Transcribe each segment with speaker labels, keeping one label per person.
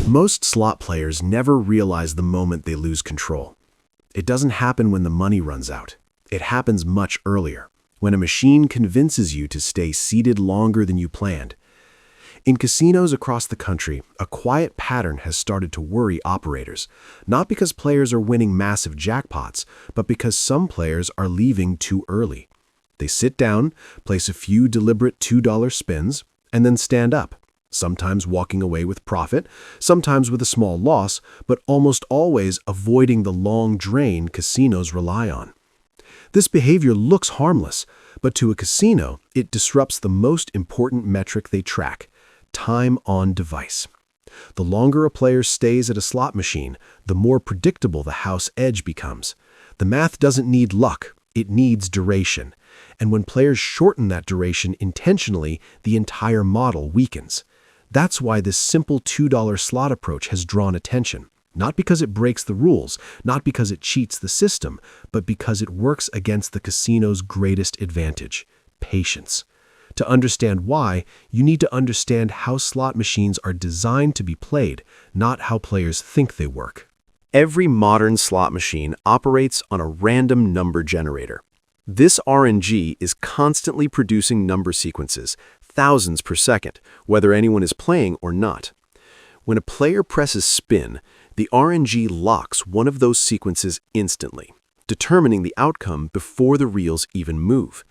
Speaker 1: Most slot players never realize the moment they lose control. It doesn't happen when the money runs out. It happens much earlier, when a machine convinces you to stay seated longer than you planned. In casinos across the country, a quiet pattern has started to worry operators, not because players are winning massive jackpots, but because some players are leaving too early. They sit down, place a few deliberate $2 spins, and then stand up, sometimes walking away with profit, sometimes with a small loss, but almost always avoiding the long drain casinos rely on. This behavior looks harmless, but to a casino, it disrupts the most important metric they track: time on device. The longer a player stays at a slot machine, the more predictable the house edge becomes. The math doesn't need luck, it needs duration. And when players shorten that duration intentionally, the entire model weakens. That's why this simple $2 slot approach has drawn attention. Not because it breaks the rules, not because it cheats the system, but because it works against the casino's greatest advantage: patience. To understand why, you need to understand how slot machines are designed to be played, not how players think they work. Every modern slot machine operates on a random number generator. This RNG is constantly producing number sequences, thousands per second, whether anyone is playing or not. When a player presses spin, the RNG locks one of those sequences instantly, determining the outcome before the reels even move.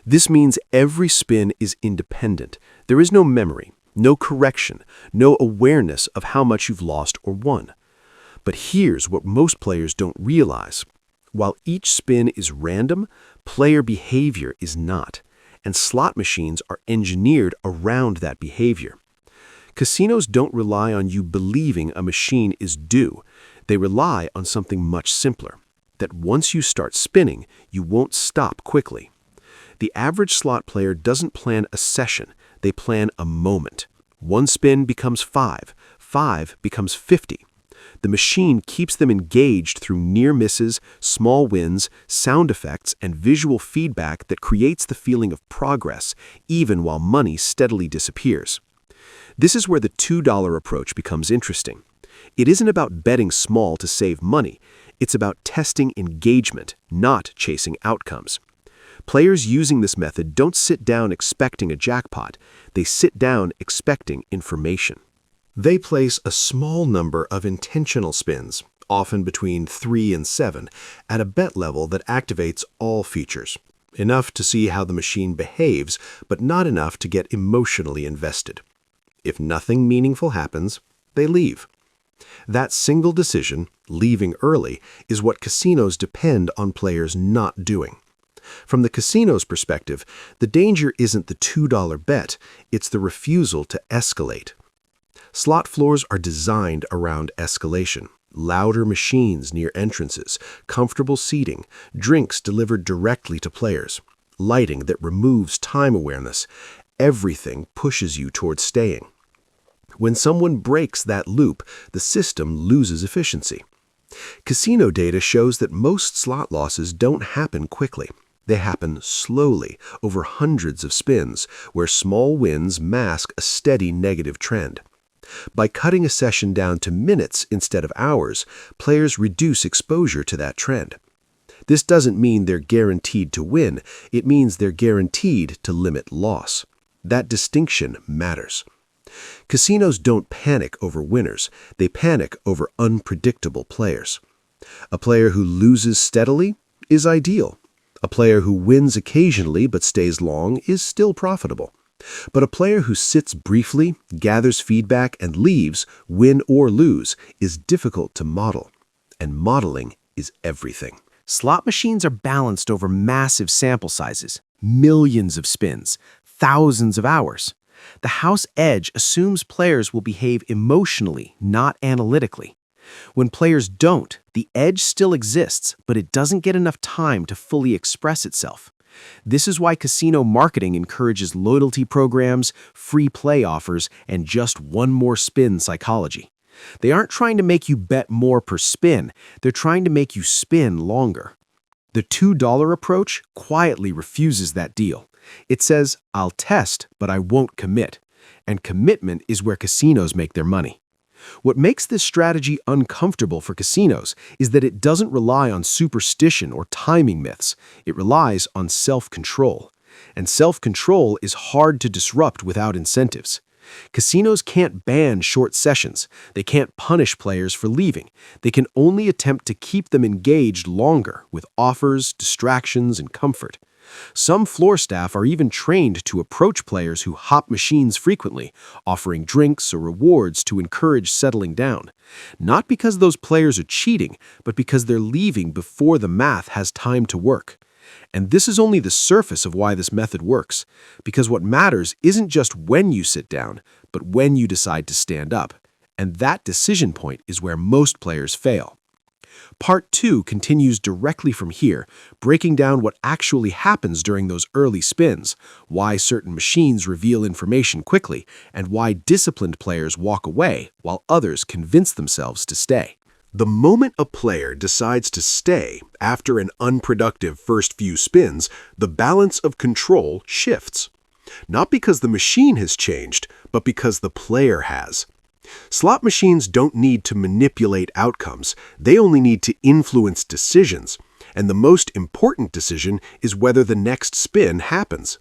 Speaker 1: This means every spin is independent. There is no memory, no correction, no awareness of how much you've lost or won. But here's what most players don't realize. While each spin is random, player behavior is not, and slot machines are engineered around that behavior. Casinos don't rely on you believing a machine is due. They rely on something much simpler: that once you start spinning, you won't stop quickly. The average slot player doesn't plan a session, they plan a moment. One spin becomes 5, 5 becomes 50. The machine keeps them engaged through near misses, small wins, sound effects, and visual feedback that creates the feeling of progress, even while money steadily disappears. This is where the $2 approach becomes interesting. It isn't about betting small to save money. It's about testing engagement, not chasing outcomes. Players using this method don't sit down expecting a jackpot. They sit down expecting information. They place a small number of intentional spins, often between 3 and 7, at a bet level that activates all features. Enough to see how the machine behaves, but not enough to get emotionally invested. If nothing meaningful happens, they leave. That single decision, leaving early, is what casinos depend on players not doing. From the casino's perspective, the danger isn't the $2 bet, it's the refusal to escalate. Slot floors are designed around escalation: louder machines near entrances, comfortable seating, drinks delivered directly to players, lighting that removes time awareness. Everything pushes you towards staying. When someone breaks that loop, the system loses efficiency. Casino data shows that most slot losses don't happen quickly. They happen slowly, over hundreds of spins, where small wins mask a steady negative trend. By cutting a session down to minutes instead of hours, players reduce exposure to that trend. This doesn't mean they're guaranteed to win, it means they're guaranteed to limit loss. That distinction matters. Casinos don't panic over winners, they panic over unpredictable players. A player who loses steadily is ideal. A player who wins occasionally but stays long is still profitable. But a player who sits briefly, gathers feedback, and leaves, win or lose, is difficult to model. And modeling is everything. Slot machines are balanced over massive sample sizes, millions of spins, thousands of hours. The house edge assumes players will behave emotionally, not analytically. When players don't, the edge still exists, but it doesn't get enough time to fully express itself. This is why casino marketing encourages loyalty programs, free play offers, and just one more spin psychology. They aren't trying to make you bet more per spin, they're trying to make you spin longer. The $2 approach quietly refuses that deal. It says, I'll test, but I won't commit. And commitment is where casinos make their money. What makes this strategy uncomfortable for casinos is that it doesn't rely on superstition or timing myths. It relies on self-control. And self-control is hard to disrupt without incentives. Casinos can't ban short sessions. They can't punish players for leaving. They can only attempt to keep them engaged longer with offers, distractions, and comfort. Some floor staff are even trained to approach players who hop machines frequently, offering drinks or rewards to encourage settling down. Not because those players are cheating, but because they're leaving before the math has time to work. And this is only the surface of why this method works, because what matters isn't just when you sit down, but when you decide to stand up. And that decision point is where most players fail. Part 2 continues directly from here, breaking down what actually happens during those early spins, why certain machines reveal information quickly, and why disciplined players walk away while others convince themselves to stay. The moment a player decides to stay after an unproductive first few spins, the balance of control shifts. Not because the machine has changed, but because the player has. Slot machines don't need to manipulate outcomes. They only need to influence decisions. And the most important decision is whether the next spin happens.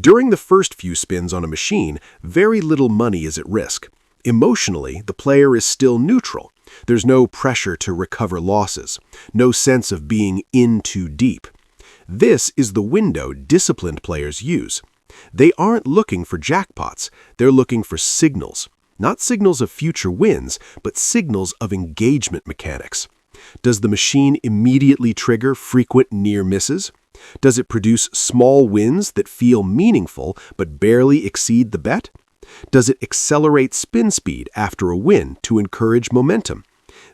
Speaker 1: During the first few spins on a machine, very little money is at risk. Emotionally, the player is still neutral. There's no pressure to recover losses, no sense of being in too deep. This is the window disciplined players use. They aren't looking for jackpots, they're looking for signals. Not signals of future wins, but signals of engagement mechanics. Does the machine immediately trigger frequent near misses? Does it produce small wins that feel meaningful but barely exceed the bet? Does it accelerate spin speed after a win to encourage momentum?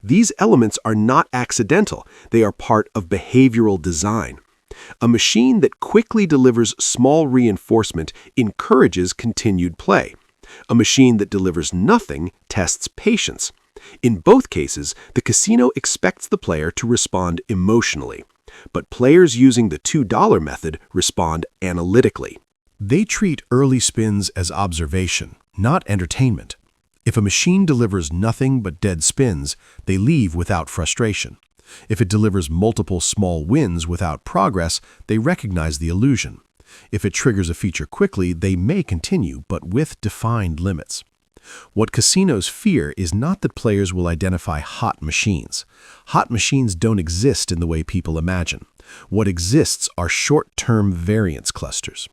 Speaker 1: These elements are not accidental, they are part of behavioral design. A machine that quickly delivers small reinforcement encourages continued play. A machine that delivers nothing tests patience. In both cases, the casino expects the player to respond emotionally, but players using the $2 method respond analytically. They treat early spins as observation, not entertainment. If a machine delivers nothing but dead spins, they leave without frustration. If it delivers multiple small wins without progress, they recognize the illusion. If it triggers a feature quickly, they may continue, but with defined limits. What casinos fear is not that players will identify hot machines. Hot machines don't exist in the way people imagine. What exists are short-term variance clusters.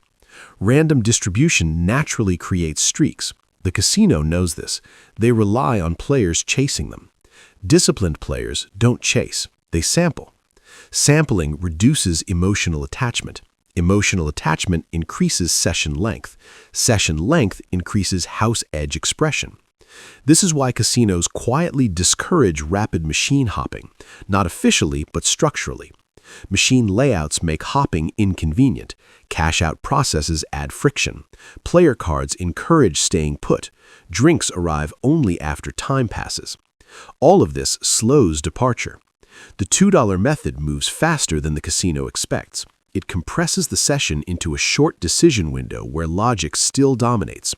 Speaker 1: Random distribution naturally creates streaks. The casino knows this. They rely on players chasing them. Disciplined players don't chase, they sample. Sampling reduces emotional attachment. Emotional attachment increases session length. Session length increases house edge expression. This is why casinos quietly discourage rapid machine hopping, not officially but structurally. Machine layouts make hopping inconvenient. Cash-out processes add friction. Player cards encourage staying put. Drinks arrive only after time passes. All of this slows departure. The $2 method moves faster than the casino expects. It compresses the session into a short decision window where logic still dominates.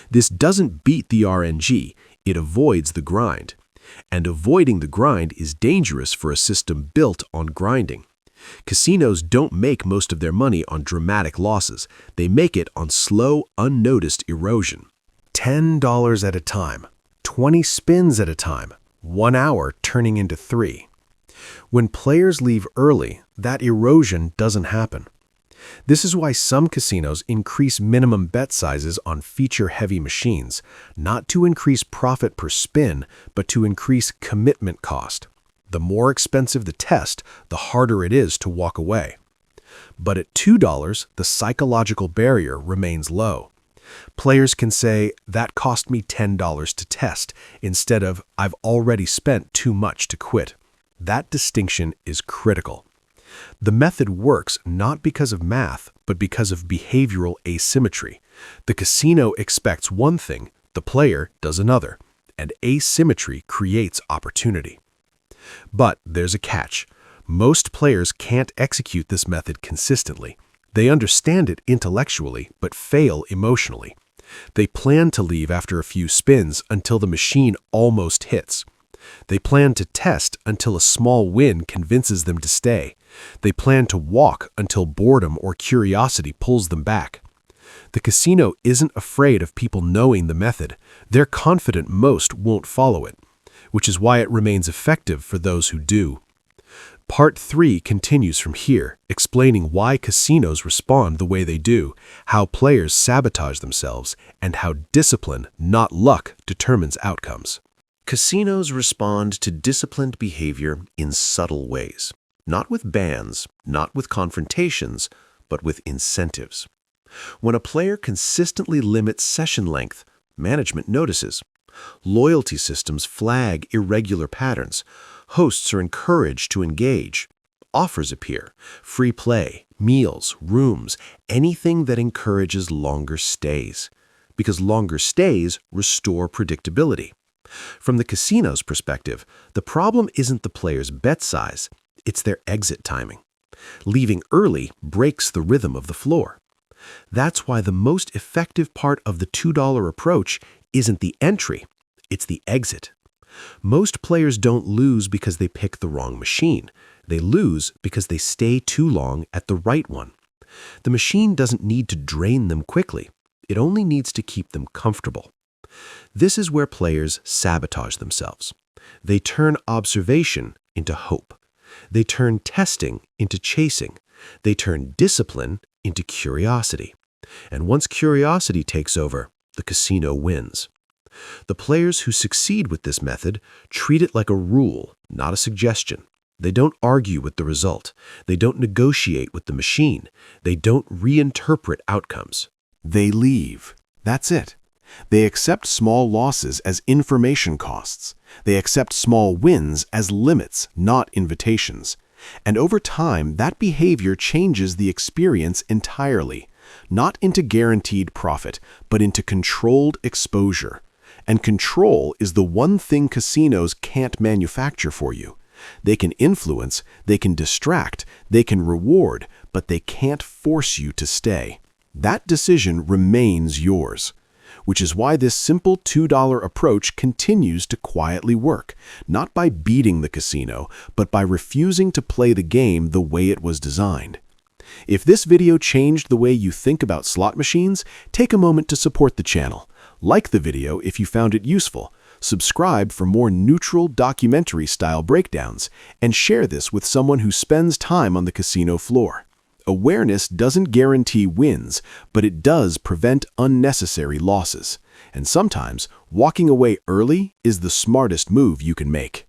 Speaker 1: This doesn't beat the RNG, it avoids the grind. And avoiding the grind is dangerous for a system built on grinding. Casinos don't make most of their money on dramatic losses. They make it on slow, unnoticed erosion. $10 at a time, 20 spins at a time, 1 hour turning into 3. When players leave early, that erosion doesn't happen. This is why some casinos increase minimum bet sizes on feature-heavy machines, not to increase profit per spin, but to increase commitment cost. The more expensive the test, the harder it is to walk away. But at $2, the psychological barrier remains low. Players can say, that cost me $10 to test, instead of, I've already spent too much to quit. That distinction is critical. The method works not because of math, but because of behavioral asymmetry. The casino expects one thing, the player does another, and asymmetry creates opportunity. But there's a catch. Most players can't execute this method consistently. They understand it intellectually, but fail emotionally. They plan to leave after a few spins until the machine almost hits. They plan to test until a small win convinces them to stay. They plan to walk until boredom or curiosity pulls them back. The casino isn't afraid of people knowing the method. They're confident most won't follow it, which is why it remains effective for those who do. Part 3 continues from here, explaining why casinos respond the way they do, how players sabotage themselves, and how discipline, not luck, determines outcomes. Casinos respond to disciplined behavior in subtle ways. Not with bans, not with confrontations, but with incentives. When a player consistently limits session length, management notices. Loyalty systems flag irregular patterns. Hosts are encouraged to engage. Offers appear, free play, meals, rooms, anything that encourages longer stays. Because longer stays restore predictability. From the casino's perspective, the problem isn't the player's bet size, it's their exit timing. Leaving early breaks the rhythm of the floor. That's why the most effective part of the $2 approach isn't the entry, it's the exit. Most players don't lose because they pick the wrong machine. They lose because they stay too long at the right one. The machine doesn't need to drain them quickly. It only needs to keep them comfortable. This is where players sabotage themselves. They turn observation into hope. They turn testing into chasing. They turn discipline into curiosity. And once curiosity takes over, the casino wins. The players who succeed with this method treat it like a rule, not a suggestion. They don't argue with the result. They don't negotiate with the machine. They don't reinterpret outcomes. They leave. That's it. They accept small losses as information costs. They accept small wins as limits, not invitations. And over time, that behavior changes the experience entirely, not into guaranteed profit, but into controlled exposure. And control is the one thing casinos can't manufacture for you. They can influence, they can distract, they can reward, but they can't force you to stay. That decision remains yours. Which is why this simple $2 approach continues to quietly work, not by beating the casino, but by refusing to play the game the way it was designed. If this video changed the way you think about slot machines, take a moment to support the channel. Like the video if you found it useful, subscribe for more neutral documentary-style breakdowns, and share this with someone who spends time on the casino floor. Awareness doesn't guarantee wins, but it does prevent unnecessary losses. And sometimes, walking away early is the smartest move you can make.